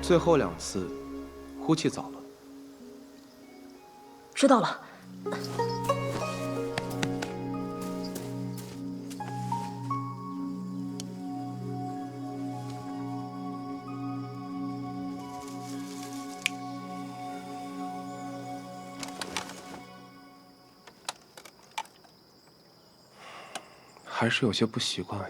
最后2次，呼气早了。知道了。还是有些不习惯呀。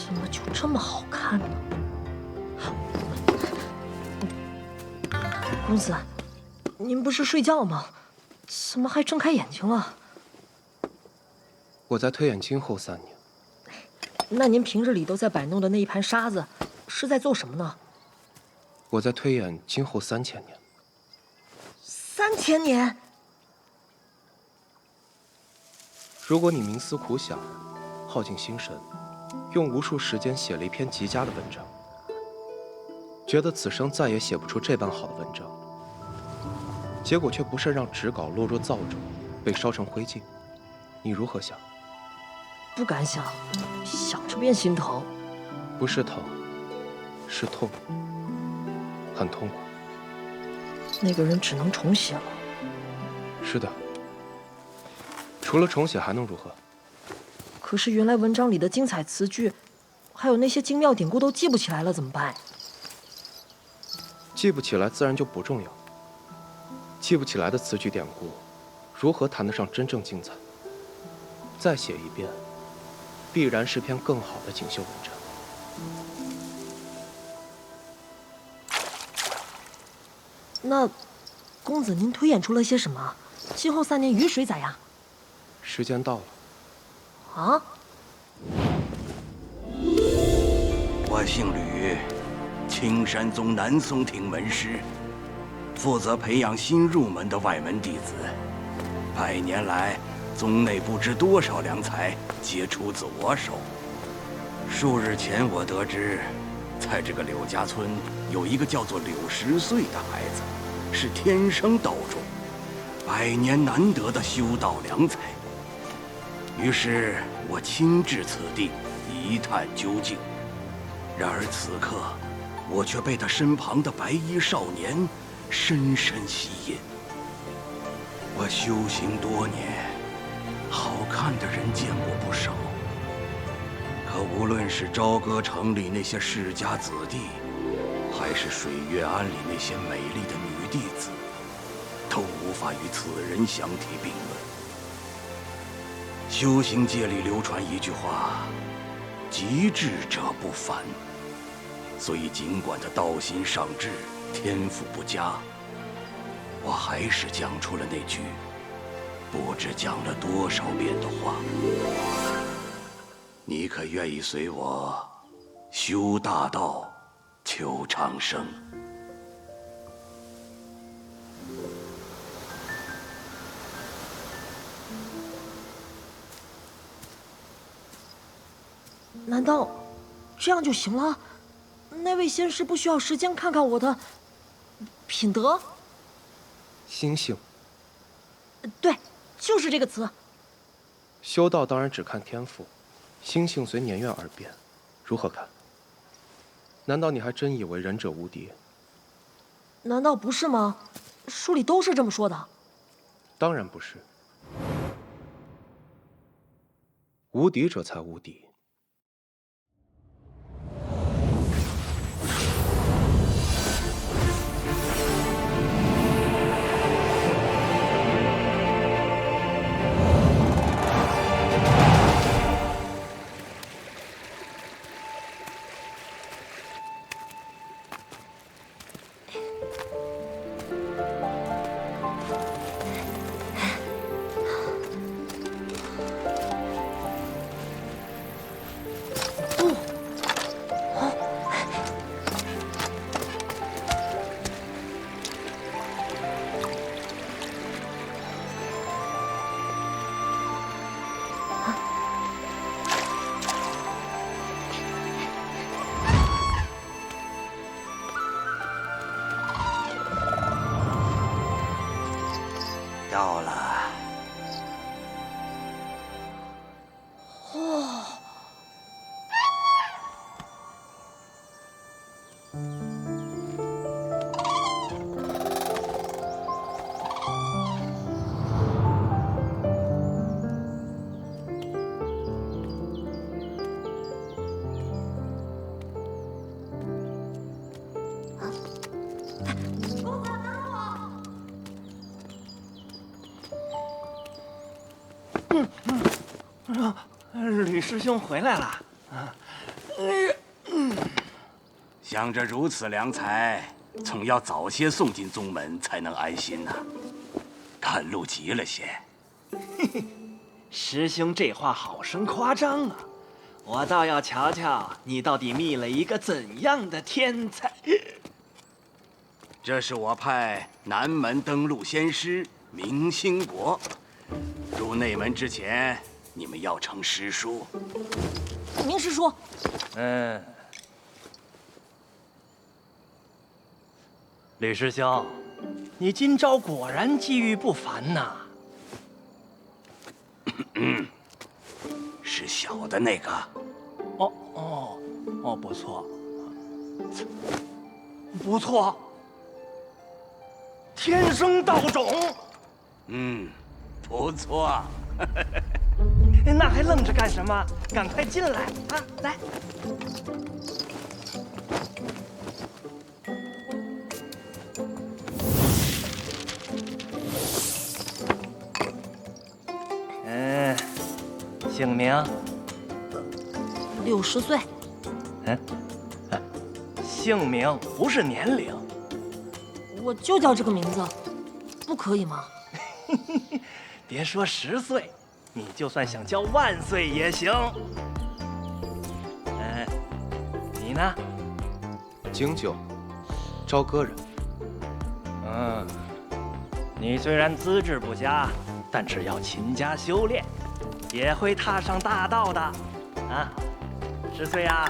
怎么就这么好看呢？公子，您不是睡觉吗？怎么还睁开眼睛了？我在推演今后3年。那您平日里都在摆弄的那一盘沙子，是在做什么呢？我在推演今后3000年。3000年？如果你冥思苦想，耗尽心神，用无数时间写了一篇极佳的文章，觉得此生再也写不出这般好的文章，结果却不慎让纸稿落入灶中，被烧成灰烬，你如何想？不敢想，想着便心疼。不是疼，是痛，很痛苦。那个人只能重写了。是的，除了重写还能如何？可是原来文章里的精彩词句，还有那些精妙典故都记不起来了，怎么办？记不起来自然就不重要。记不起来的词句典故，如何谈得上真正精彩？再写一遍，必然是篇更好的锦绣文章。那，公子您推演出了些什么？今后3年雨水咋样？时间到了。啊？我姓吕，青山宗南松亭门师，负责培养新入门的外门弟子。100年来，宗内不知多少良才皆出自我手。数日前，我得知，在这个柳家村有一个叫做柳10岁的孩子，是天生道中，100年难得的修道良才。于是我亲至此地，一探究竟。然而此刻，我却被他身旁的白衣少年深深吸引。我修行多年，好看的人见过不少，可无论是朝歌城里那些世家子弟，还是水月庵里那些美丽的女弟子，都无法与此人相提并论。修行界里流传一句话：极智者不凡。所以尽管他道心尚志，天赋不佳，我还是讲出了那句不知讲了多少遍的话。你可愿意随我修大道，求长生？难道这样就行了？那位仙师不需要时间看看我的品德？心性。对，就是这个词。修道当然只看天赋，心性随年月而变，如何看？难道你还真以为仁者无敌？难道不是吗？书里都是这么说的。当然不是，无敌者才无敌。吕师兄回来了啊！想着如此良才，总要早些送进宗门才能安心呐。看路急了些。师兄这话好生夸张啊！我倒要瞧瞧你到底觅了一个怎样的天才。这是我派南门登陆仙师明兴国，入内门之前，你们要成师叔。明师叔，吕师兄，你今朝果然机遇不凡呐！是小的那个。不错，不错，天生道种。不错。那还愣着干什么？赶快进来啊！来。姓名60岁。姓名不是年龄。我就叫这个名字，不可以吗？别说10岁，你就算想叫万岁也行。你呢？京九，朝歌人。你虽然资质不佳，但只要勤加修炼，也会踏上大道的。啊，10岁呀。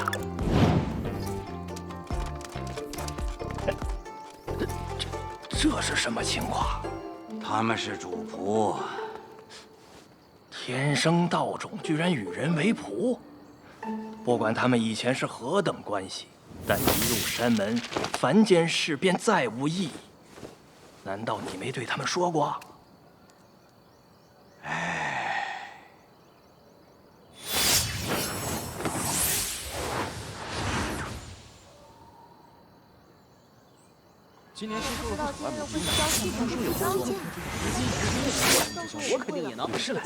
这是什么情况？他们是主仆。天生道种居然与人为仆，不管他们以前是何等关系，但一入山门，凡间事便再无意义。难道你没对他们说过？今年新收了不少外面的新的，听说有交件，我肯定也能。是的，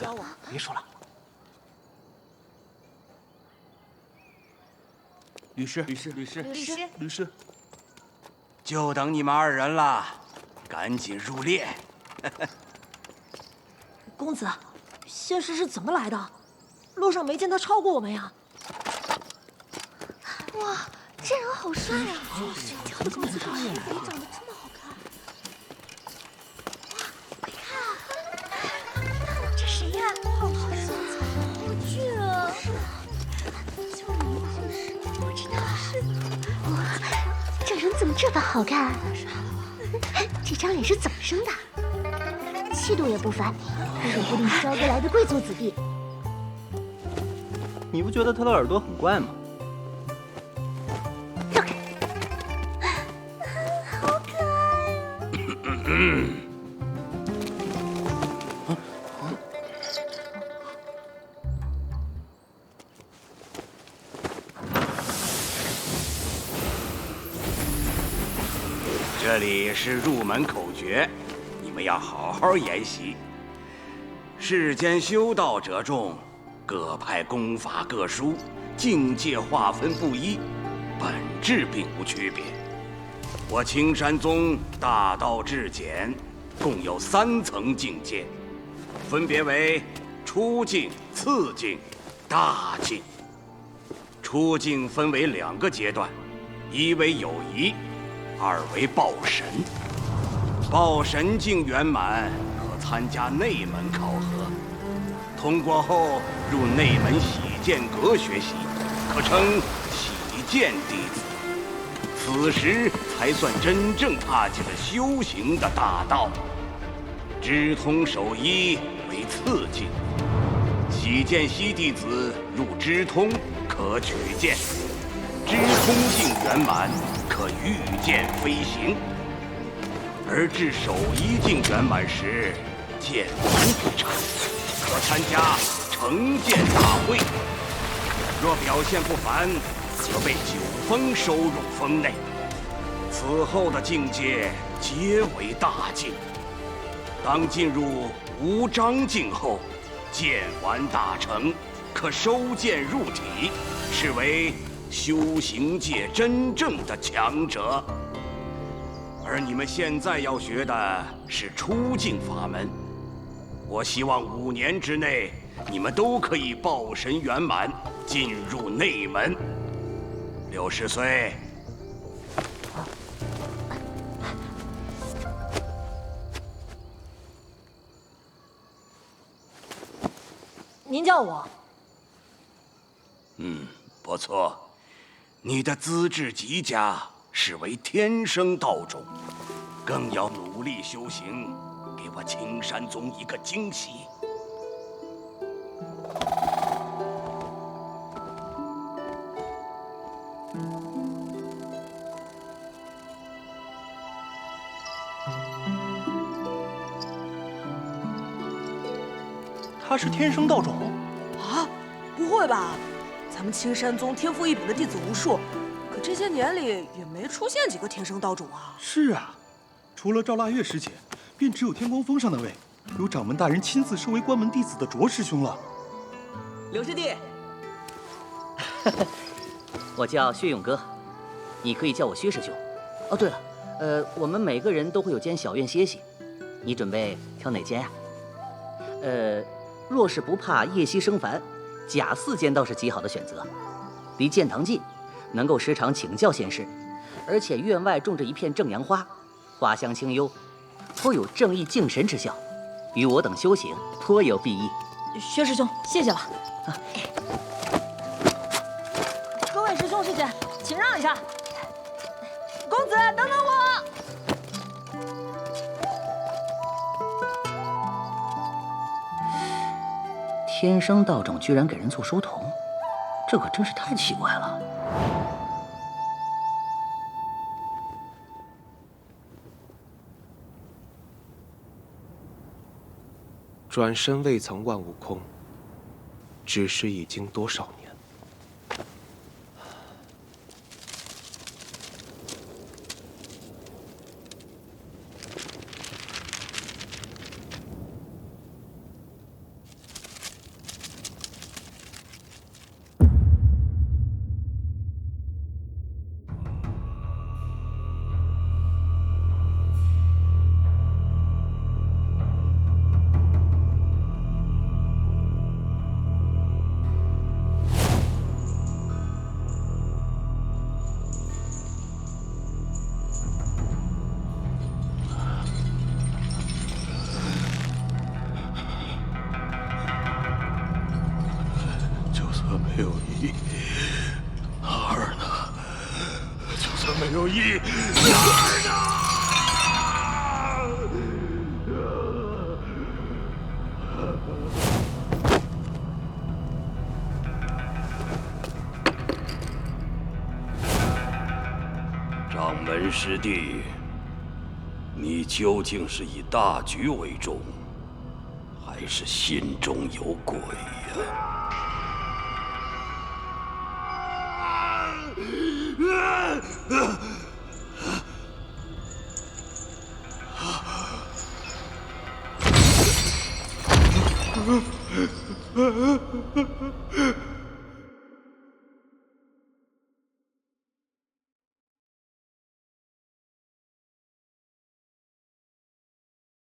别说了。律师，就等你们2人了，赶紧入列。公子，仙师是怎么来的？路上没见他超过我们呀。哇，这人好帅啊！跳的公子长得这么好看。哇，快看，这谁呀？好身材，好俊啊！就你吧，不知道是。哇，这人怎么这般好看？这张脸是怎么生的？气度也不凡，说不定是朝歌来的贵族子弟。你不觉得他的耳朵很怪吗？让开！好可爱啊！这里是入门口诀，你们要好好研习。世间修道者众，各派功法各殊，境界划分不一，本质并无区别。我青山宗大道至简，共有3层境界，分别为初境、次境、大境。初境分为2个阶段，一为有仪，2为报神。报神境圆满，可参加内门考核。通过后入内门喜剑阁学习，可称喜剑弟子。此时才算真正踏进了修行的大道。知通守一为次境，喜剑溪弟子入知通可取剑。知空境圆满，可御剑飞行；而至守一境圆满时，剑完不成，可参加成剑大会。若表现不凡，可被九峰收入峰内。此后的境界皆为大境。当进入无章境后，剑完大成，可收剑入体，是为修行界真正的强者。而你们现在要学的是出境法门。我希望5年之内，你们都可以抱神圆满，进入内门。60岁。您叫我？不错，你的资质极佳，是为天生道种，更要努力修行，给我青山宗一个惊喜。他是天生道种啊？不会吧？咱们青山宗天赋异禀的弟子无数，可这些年里也没出现几个天生道种啊。是啊，除了赵腊月师姐，便只有天光峰上那位由掌门大人亲自收为关门弟子的卓师兄了。刘师弟，我叫薛勇哥，你可以叫我薛师兄。哦，对了，我们每个人都会有间小院歇息，你准备挑哪间呀？若是不怕夜袭生烦，甲4间倒是极好的选择，离剑堂近，能够时常请教仙师，而且院外种着一片正阳花，花香清幽，颇有正义敬神之效，与我等修行颇有裨益。薛师兄，谢谢了。各位师兄师姐，请让一下。公子，等等我。天生道种居然给人做书童，这可真是太奇怪了。转身未曾万物空，只是已经多少年。没有意，哪儿呢？就算没有意，哪儿呢？掌门师弟，你究竟是以大局为重，还是心中有鬼呀？